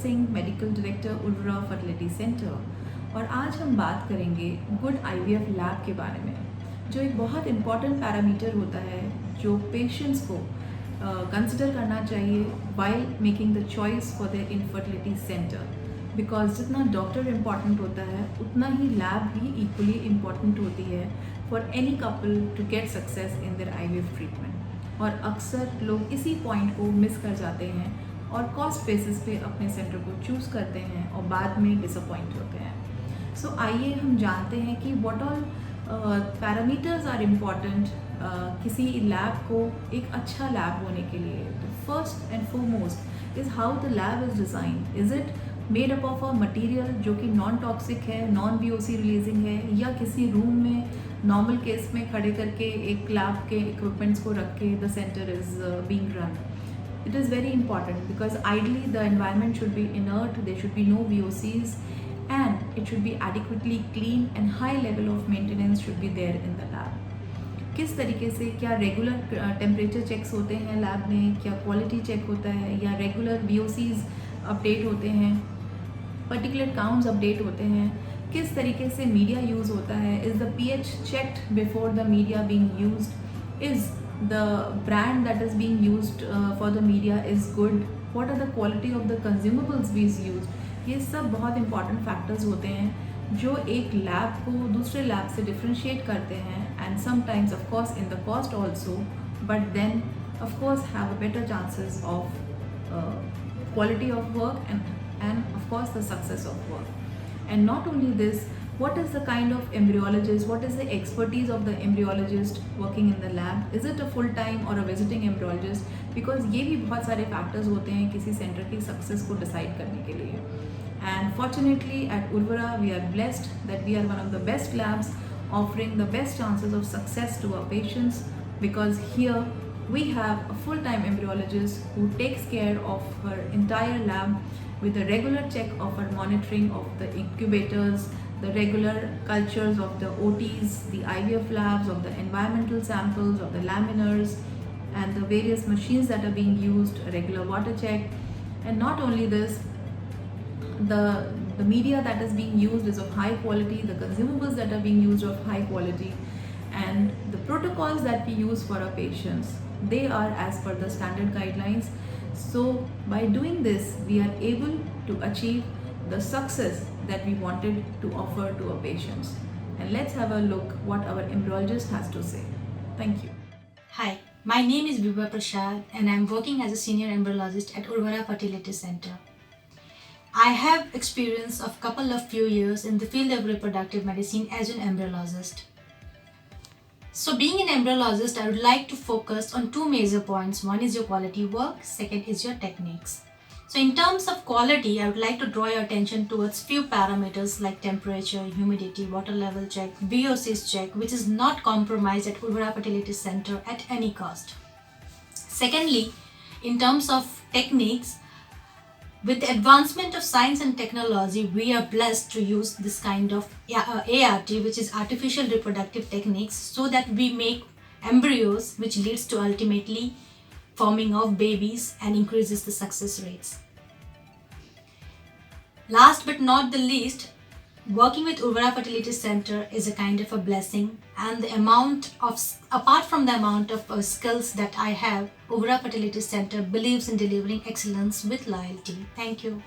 Singh, medical director उर्वरा fertility centre. और आज हम बात करेंगे गुड आईवीएफ लैब के बारे में, जो एक बहुत इम्पॉर्टेंट पैरामीटर होता है जो पेशेंट्स को कंसिडर करना चाहिए while making the choice for the infertility centre. Because जितना डॉक्टर इम्पॉर्टेंट होता है उतना ही लैब भी इक्वली इम्पॉर्टेंट होती है for any couple to get success in their IVF treatment. और अक्सर लोग इसी पॉइंट को मिस कर जाते हैं और कॉस्ट बेसिस पे अपने सेंटर को चूज़ करते हैं और बाद में डिसअपॉइंट होते हैं। सो आइए हम जानते हैं कि what all parameters are important किसी लैब को एक अच्छा लैब होने के लिए। तो first and foremost is how the lab is design. Is it made up of a material जो कि नॉन टॉक्सिक है, नॉन बीओसी रिलीजिंग है, या किसी रूम में नॉर्मल केस में खड़े करके एक लैब के इक्विपमेंट्स को रख के the centre is being run. It is very important because ideally the environment should be inert, there should be no VOCs, and it should be adequately clean and high level of maintenance should be there in the lab. किस तरीके से, क्या regular temperature checks होते हैं lab में, क्या quality check होता है, या रेगुलर VOCs अपडेट होते हैं, पर्टिकुलर काउंट्स अपडेट होते हैं, किस तरीके से मीडिया यूज़ होता है, is the pH checked before the media being used, is the brand that is being used for the media is good, what are the quality of the consumables we use। ये सब बहुत important factors होते हैं जो एक lab को दूसरे lab से differentiate करते हैं, and sometimes of course in the cost also, but then of course have a better chances of quality of work and of course the success of work. And not only this, what is the kind of embryologist, what is the expertise of the embryologist working in the lab, is it a full time or a visiting embryologist, because ये भी बहुत सारे factors होते हैं किसी center की success को decide करने के लिए। And fortunately at Urvara we are blessed that we are one of the best labs offering the best chances of success to our patients, because here we have a full-time embryologist who takes care of her entire lab with a regular check of her monitoring of the incubators, the regular cultures of the OTs, the IVF labs, of the environmental samples, of the laminars, and the various machines that are being used, a regular water check. And not only this, the media that is being used is of high quality, the consumables that are being used of high quality, and the protocols that we use for our patients, they are as per the standard guidelines. So by doing this, we are able to achieve the success that we wanted to offer to our patients. And let's have a look what our embryologist has to say. Thank you. Hi, my name is Vibha Prasad and I am working as a senior embryologist at Urvara Fertility Center. I have experience of couple of few years in the field of reproductive medicine as an embryologist. So being an embryologist, I would like to focus on two major points. One is your quality work, second is your techniques. So in terms of quality, I would like to draw your attention towards few parameters like temperature, humidity, water level check, VOCs check, which is not compromised at Urvara Fertility Center at any cost. Secondly, in terms of techniques, with the advancement of science and technology, we are blessed to use this kind of ART, which is artificial reproductive techniques, so that we make embryos, which leads to ultimately forming of babies and increases the success rates. Last but not the least, working with Urvara Fertility Center is a kind of a blessing, and apart from the amount of skills that I have, Urvara Fertility Center believes in delivering excellence with loyalty. Thank you.